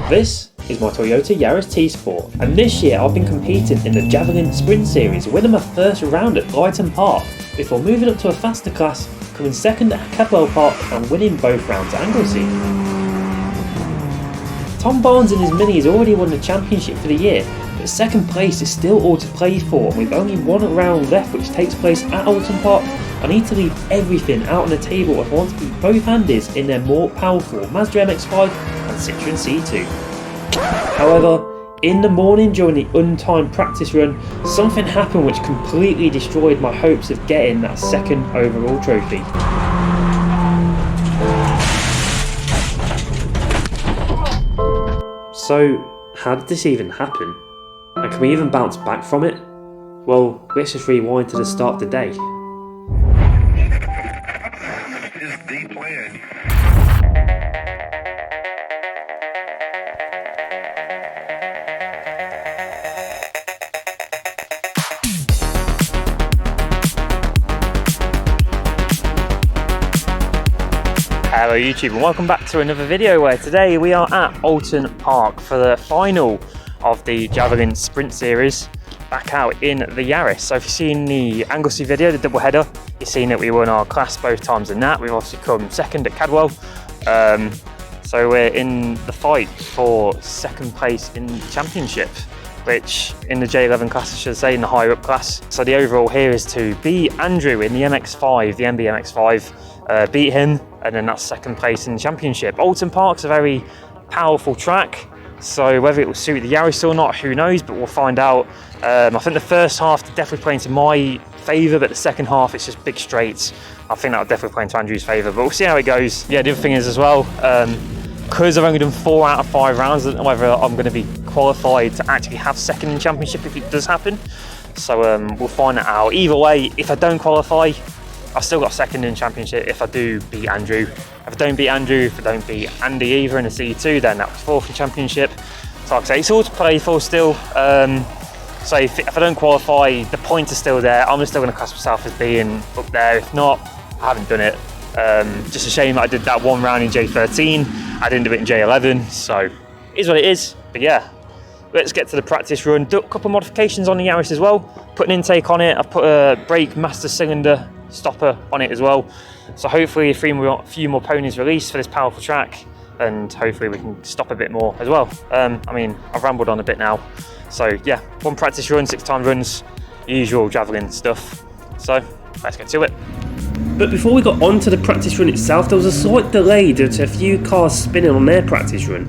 This is my Toyota Yaris T-Sport, and this year I've been competing in the Javelin Sprint Series, winning my first round at Oulton Park, before moving up to a faster class, coming second at Cadwell Park and winning both rounds at Anglesey. Tom Barnes in his Mini has already won the championship for the year, but second place is still all to play for, and with only one round left which takes place at Oulton Park. I need to leave everything out on the table if I want to beat both Andys in their more powerful Mazda MX-5 and Citroen C2. However, in the morning during the untimed practice run, something happened which completely destroyed my hopes of getting that second overall trophy. So, how did this even happen? And can we even bounce back from it? Well, let's just rewind to the start of the day. Hello YouTube and welcome back to another video where today we are at Oulton Park for the final of the Javelin Sprint Series back out in the Yaris. So if you've seen the Anglesey video, the double header, you've seen that we won our class both times in that. We've obviously come second at Cadwell. So we're in the fight for second place in the championship, which in the J11 class, I should say, in the higher up class. So the overall here is to beat Andrew in the MX-5, the MB MX-5, beat him, and then that's second place in the championship. Oulton Park's a very powerful track, so whether it will suit the Yaris or not, who knows, but we'll find out. I think the first half definitely playing to my favour, but the second half it's just big straights. I think that'll definitely play into Andrew's favour, but we'll see how it goes. Yeah, the other thing is as well, because I've only done 4 out of 5 rounds, I don't know whether I'm going to be qualified to actually have second in the championship if it does happen. So we'll find that out. Either way, if I don't qualify, I've still got second in the championship if I do beat Andrew. If I don't beat Andrew, if I don't beat Andy either in the C2, then that was 4th in the championship. So like I say, it's all to play for still. So if I don't qualify, the points are still there. I'm still going to class myself as being up there. If not, I haven't done it. Just a shame that I did that one round in J13. I didn't do it in J11, so it is what it is. But yeah, let's get to the practice run. Do a couple of modifications on the Yaris as well. Put an intake on it. I've put a brake master cylinder stopper on it as well. So hopefully a few more ponies released for this powerful track, and hopefully we can stop a bit more as well. I mean, I've rambled on a bit now. So yeah, one practice run, 6 time runs, usual Javelin stuff. So let's get to it. But before we got on to the practice run itself, there was a slight delay due to a few cars spinning on their practice run.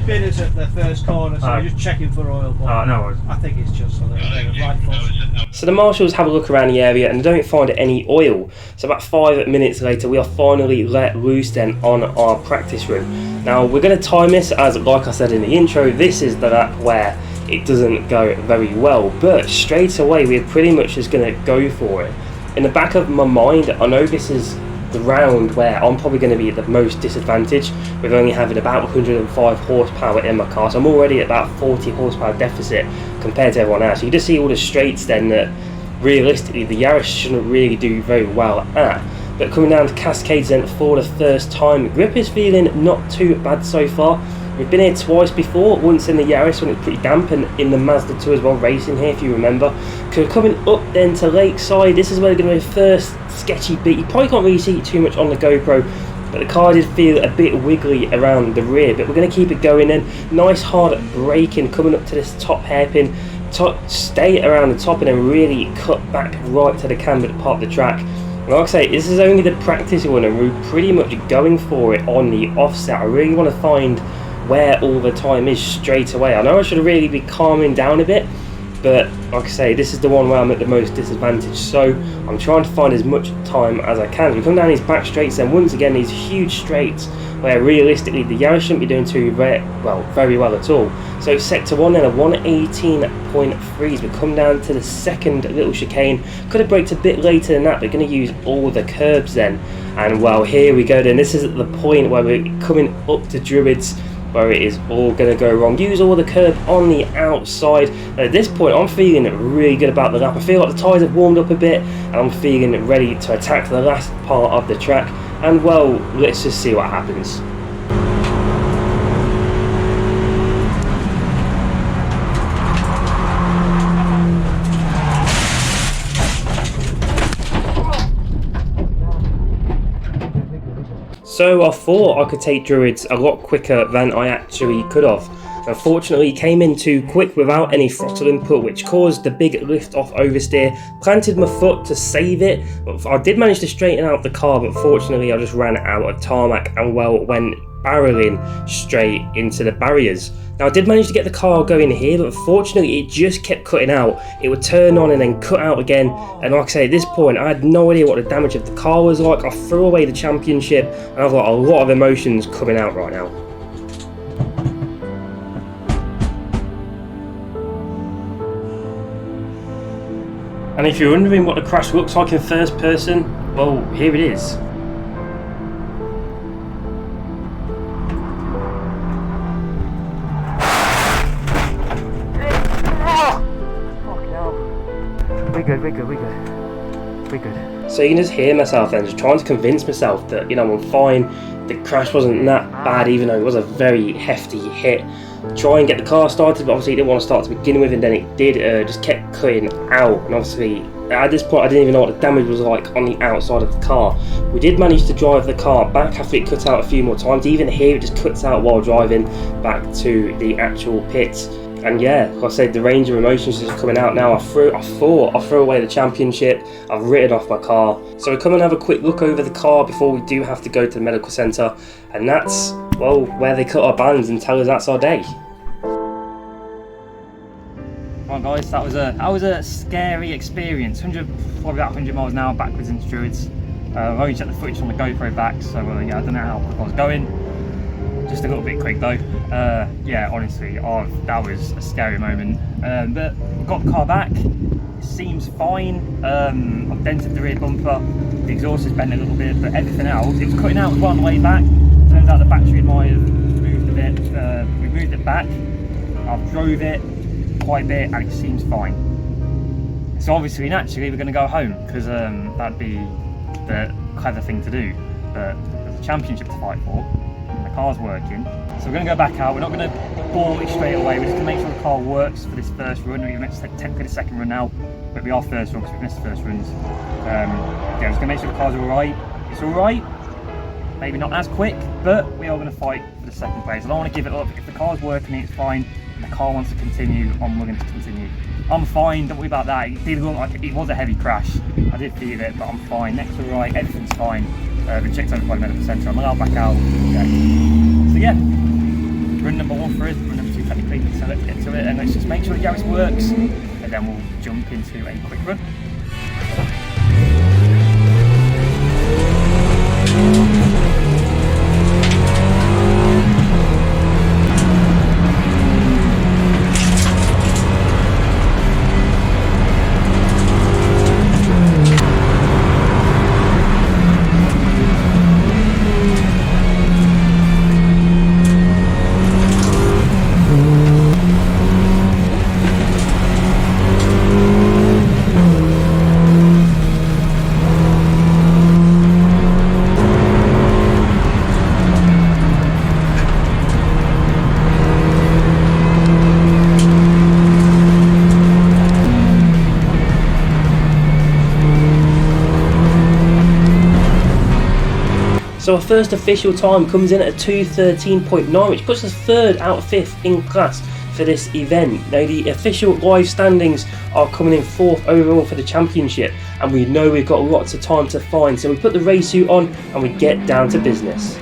Spinners at the first corner, so we're just checking for oil. Oh, no worries. I think it's just a little bit of light force. So the marshals have a look around the area and don't find any oil. So about 5 minutes later, we are finally let loose then on our practice run. Now we're going to time this, as like I said in the intro, this is the lap where it doesn't go very well, but straight away we're pretty much just going to go for it. In the back of my mind, I know this is the round where I'm probably going to be at the most disadvantage, with only having about 105 horsepower in my car. So I'm already at about 40 horsepower deficit compared to everyone else. You just see all the straights then that realistically the Yaris shouldn't really do very well at. But coming down to Cascades then for the first time, grip is feeling not too bad so far. We've been here twice before, once in the Yaris when it's pretty damp, and in the Mazda 2 as well, racing here if you remember. Coming up then to Lakeside, this is where we're going to be first sketchy bit. You probably can't really see it too much on the GoPro, but the car did feel a bit wiggly around the rear, but we're going to keep it going then. Nice hard braking coming up to this top hairpin, stay around the top and then really cut back right to the cambered part of the track. Like I say, this is only the practice one and we're pretty much going for it on the offset. I really want to find where all the time is straight away. I know I should really be calming down a bit, but like I say, this is the one where I'm at the most disadvantage, so I'm trying to find as much time as I can. We come down these back straights and once again these huge straights where realistically the Yaris shouldn't be doing very well at all. So sector 1 then a 118.3 as we come down to the second little chicane. Could have braked a bit later than that, but going to use all the curbs then, and well, here we go then. This is at the point where we're coming up to Druids, where it is all going to go wrong. Use all the curb on the outside. At this point I'm feeling really good about the lap. I feel like the tyres have warmed up a bit and I'm feeling ready to attack the last part of the track. and well, let's just see what happens. So I thought I could take Druids a lot quicker than I actually could have. Unfortunately, he came in too quick without any throttle input, which caused the big lift off oversteer. Planted my foot to save it. I did manage to straighten out the car, but fortunately I just ran out of tarmac and well went barreling straight into the barriers. Now I did manage to get the car going here, but unfortunately it just kept cutting out. It would turn on and then cut out again, and like I say, at this point I had no idea what the damage of the car was like. I threw away the championship and I've got a lot of emotions coming out right now. And if you're wondering what the crash looks like in first person, well, here it is. We're good. So you can just hear myself then, just trying to convince myself that, you know, I'm fine. The crash wasn't that bad, even though it was a very hefty hit. Try and get the car started, but obviously it didn't want to start to begin with, and then it did, just kept cutting out. And obviously at this point I didn't even know what the damage was like on the outside of the car. We did manage to drive the car back after it cut out a few more times. Even here it just cuts out while driving back to the actual pits. And yeah, like I said, the range of emotions is coming out now. I thought I threw away the championship. I've written off my car. So we come and have a quick look over the car before we do have to go to the medical centre. And that's, well, where they cut our bands and tell us that's our day. Right guys, that was a scary experience. Probably about 100 miles an hour backwards into Druids. I've only checked the footage on the GoPro back, so yeah, I don't know how quick I was going. Just a little bit quick though. Yeah, honestly, that was a scary moment. But we've got the car back. It seems fine. I've dented the rear bumper. The exhaust is bent a little bit, but everything else, it was cutting out as well on the way back. Turns out the battery might have moved a bit. We moved it back. I've drove it quite a bit and it seems fine. So obviously, naturally, we're going to go home because that'd be the clever thing to do. But there's a championship to fight for. The car's working, so we're going to go back out. We're not going to ball it straight away. We're just going to make sure the car works for this first run. We're going to technically the second run now, but it'll be our first run because we missed the first runs. Yeah, we're just going to make sure the car's alright. It's alright, maybe not as quick, but we are going to fight for the second place. I don't want to give it up. If the car's working, it's fine, and the car wants to continue, I'm willing to continue. I'm fine, don't worry about that. It did look like it was a heavy crash. I did feel it, but I'm fine. Neck's alright, everything's fine. Been checked over by the medical centre. I'm allowed back out. Okay. So yeah, run number 1 for us, run number 2 technically. So let's get to it and let's just make sure the Yaris works, and then we'll jump into a quick run. So our first official time comes in at a 2:13.9, which puts us 3rd out of 5th in class for this event. Now the official live standings are coming in 4th overall for the championship, and we know we've got lots of time to find, so we put the race suit on and we get down to business.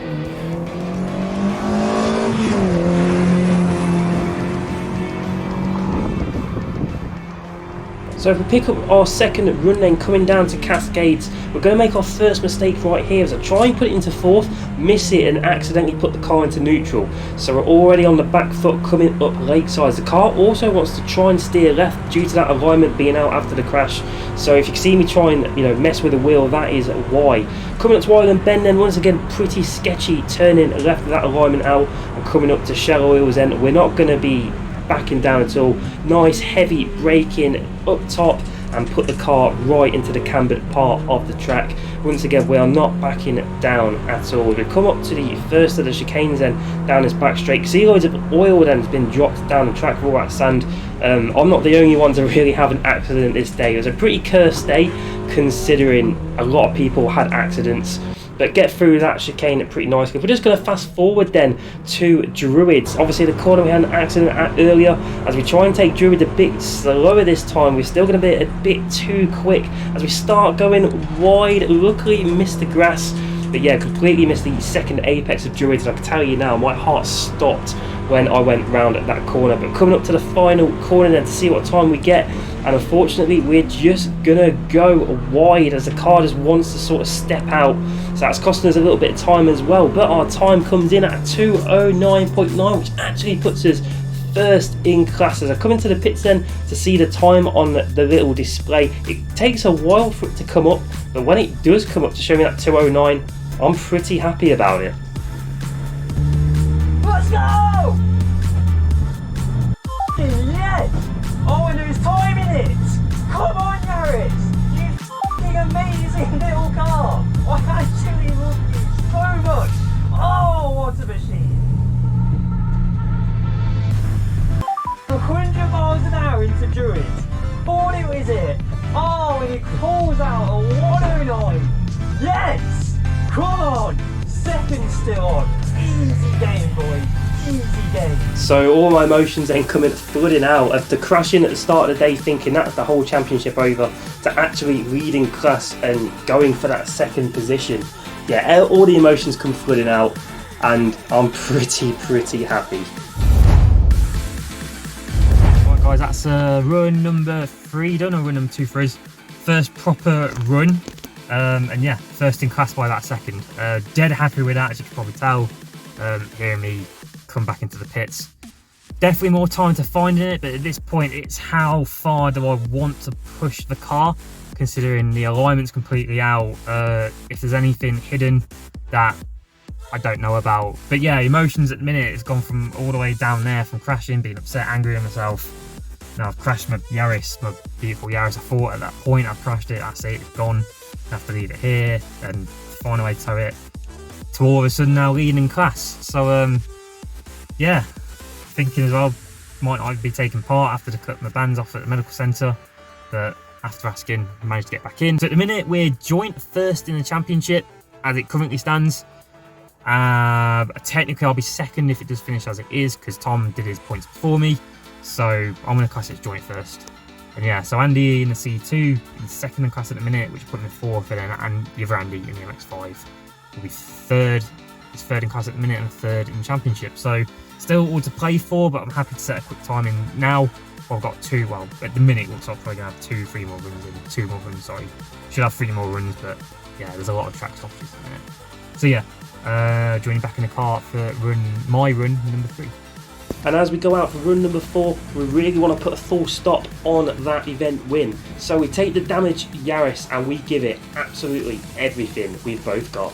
So if we pick up our second run then coming down to Cascades, we're going to make our first mistake right here as I try and put it into 4th, miss it and accidentally put the car into neutral. So we're already on the back foot coming up Lakeside. The car also wants to try and steer left due to that alignment being out after the crash. So if you see me try and mess with the wheel, that is why. Coming up to Island Bend then, once again pretty sketchy, turning left with that alignment out and coming up to Shell Oils End. We're not going to be backing down at all. Nice heavy braking up top and put the car right into the cambered part of the track. Once again, we are not backing down at all. We come up to the first of the chicanes then down this back straight. See loads of oil then has been dropped down the track for all that sand. I'm not the only one to really have an accident this day. It was a pretty cursed day considering a lot of people had accidents. But get through that chicane pretty nicely. We're just going to fast forward then to Druids. Obviously the corner we had an accident at earlier. As we try and take Druid a bit slower this time, we're still going to be a bit too quick as we start going wide. Luckily missed the grass, but yeah, completely missed the second apex of Druids. And I can tell you now, my heart stopped when I went round at that corner. But coming up to the final corner then to see what time we get, and unfortunately we're just gonna go wide as the car just wants to sort of step out, so that's costing us a little bit of time as well. But our time comes in at 2:09.9, which actually puts us first in class. As I come into the pits then to see the time on the little display, it takes a while for it to come up, but when it does come up to show me that 2:09, I'm pretty happy about it. Let's go! Yes! Oh, and there's time in it! Come on, Yaris! You f***ing amazing little car! I actually love you so much! Oh, what a machine! 100 miles an hour into Druid. 40 is it? Oh, and he calls out a 109! Yes! Come on! Second still on. Easy game, boys. Easy game. So all my emotions then coming flooding out of the crashing at the start of the day, thinking that's the whole championship over, to actually leading class and going for that second position. Yeah, all the emotions come flooding out, and I'm pretty happy. Right guys, that's run number 3 done, or run number 2 for us. First proper run. And yeah, first in class by that second. Dead happy with that, as you can probably tell, hearing me come back into the pits. Definitely more time to find in it, but at this point it's how far do I want to push the car, considering the alignment's completely out. If there's anything hidden that I don't know about. But yeah, emotions at the minute, it's gone from all the way down there, from crashing, being upset, angry at myself. Now I've crashed my Yaris, my beautiful Yaris. I thought at that point I've crashed it, that's it, it's gone. I have to leave it here and find a way to tow it, to all of a sudden now leading in class. So yeah, thinking as well, might not be taking part after to cut my bands off at the medical centre, but after asking, I managed to get back in. So at the minute we're joint first in the championship as it currently stands. Technically I'll be second if it does finish as it is, because Tom did his points before me, so I'm going to class it joint first. And yeah, so Andy in the C2 in second in class at the minute, which put him in fourth, and then the other Andy in the MX5 will be third. He's third in class at the minute and third in the championship. So still all to play for, but I'm happy to set a quick time in now. Well, I've got two, well, at the minute looks like I'm probably going to have 3 more runs in. 2 more runs, sorry. Should have 3 more runs, but yeah, there's a lot of track stoppages at the minute. So yeah, joining back in the car for my run number 3. And as we go out for run number 4, we really want to put a full stop on that event win. So we take the damaged Yaris and we give it absolutely everything we've both got.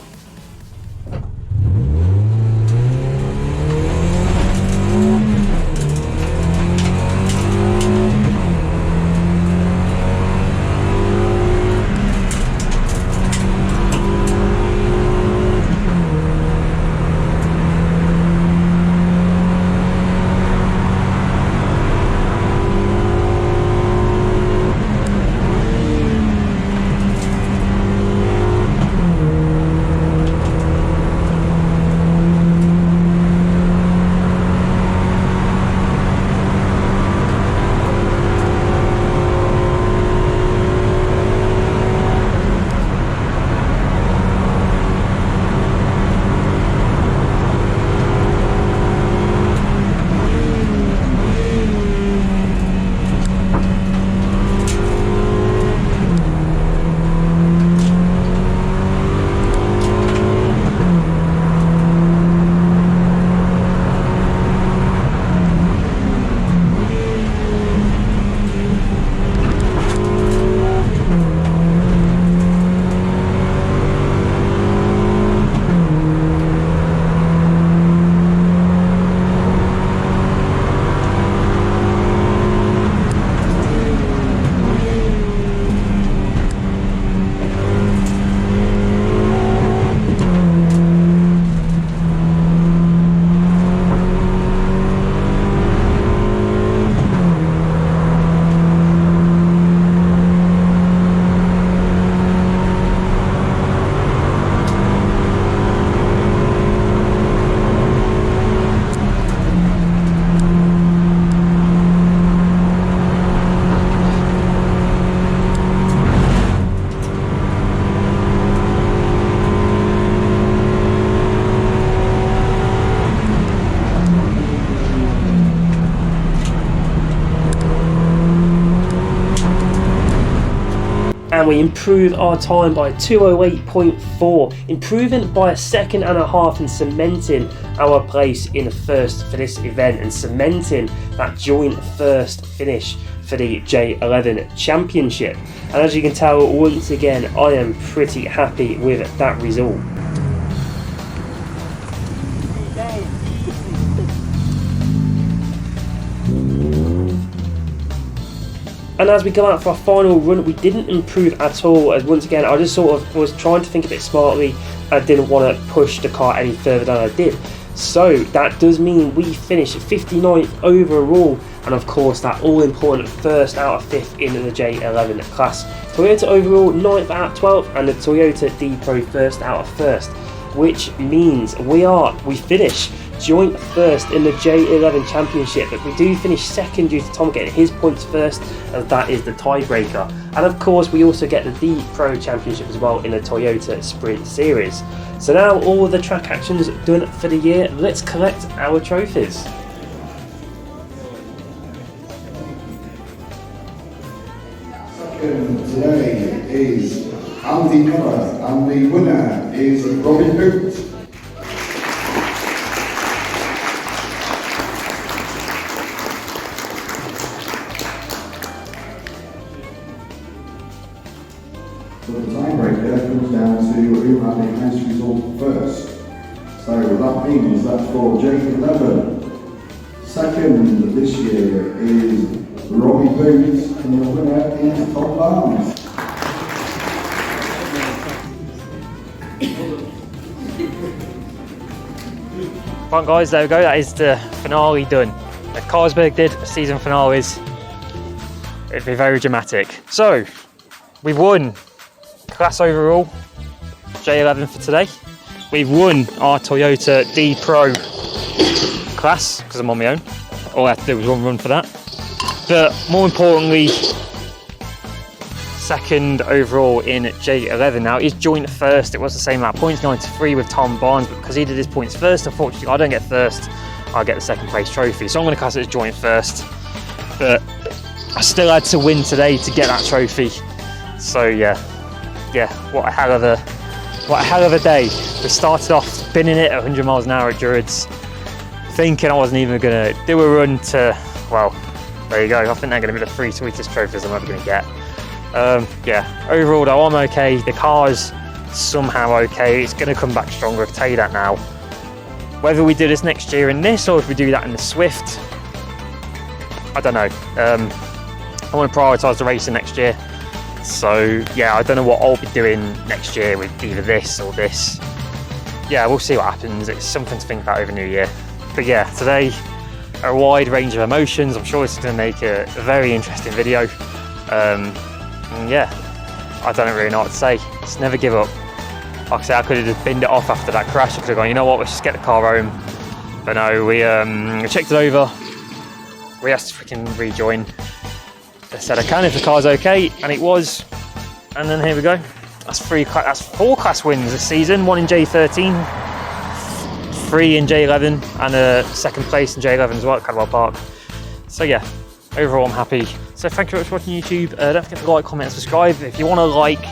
and we improved our time by 2:08.4, improving by 1.5 seconds and cementing our place in first for this event and cementing that joint first finish for the J11 Championship. And as you can tell, once again, I am pretty happy with that result. And as we go out for our final run, we didn't improve at all, as once again I just sort of was trying to think a bit smartly. I didn't want to push the car any further than I did. So that does mean we finished 59th overall, and of course that all important first out of 5th in the J11 class. Toyota overall 9th out of 12th, and the Toyota D-Pro first out of 1st, which means we finish joint first in the J11 Championship, but we do finish second due to Tom getting his points first, as that is the tiebreaker. And of course we also get the D-Pro Championship as well in the Toyota Sprint Series. So now all of the track actions done for the year, let's collect our trophies. Second today is Andy Miller, and the winner is Robin Boots. So the tiebreaker comes down to who had the highest result first. So that means that for J11, second this year is Robbie Boots, and the winner is Tom Barnes. Right guys, there we go, that is the finale done. If Carlsberg did season finales, it'd be very dramatic. So, we've won class overall, J11 for today. We've won our Toyota D Pro class, because I'm on my own. All I have to do was one run for that. But more importantly, second overall in J11. Now, it is joint first. It was the same amount of points, 93 with Tom Barnes, but because he did his points first, unfortunately, I don't get first. I get the second place trophy. So I'm going to class it as joint first. But I still had to win today to get that trophy. So yeah, what a hell of a day. We started off spinning it at 100 miles an hour at Druids, thinking I wasn't even going to do a run to, well, there you go. I think they're going to be the 3 sweetest trophies I'm ever going to get. Yeah, overall though, I'm okay. The car's somehow okay. It's going to come back stronger, I can tell you that now. Whether we do this next year in this, or if we do that in the Swift, I don't know. I want to prioritise the racing next year. So yeah, I don't know what I'll be doing next year with either this or this. Yeah, we'll see what happens. It's something to think about over New Year. But yeah, today, a wide range of emotions. I'm sure this is going to make a very interesting video. And yeah, I don't really know what to say. Just never give up. Like I said, I could have just binned it off after that crash. I could have gone, you know what, let's just get the car home. But no, we checked it over. We asked if we can rejoin. They said I can if the car's okay, and it was. And then here we go. That's 4 class wins this season. 1 in J13, 3 in J11, and a second place in J11 as well at Oulton Park. So yeah, overall I'm happy. So thank you very much for watching YouTube. Don't forget to like, comment, and subscribe. If you want to like,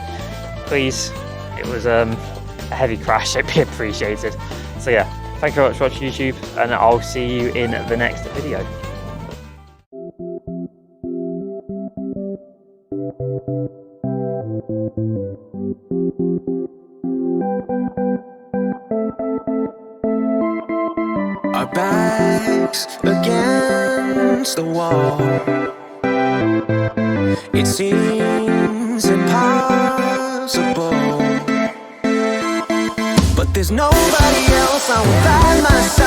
please. It was a heavy crash, it'd be appreciated. So yeah, thank you very much for watching YouTube, and I'll see you in the next video. Our backs against the wall. It seems impossible, but there's nobody else. I'm by myself.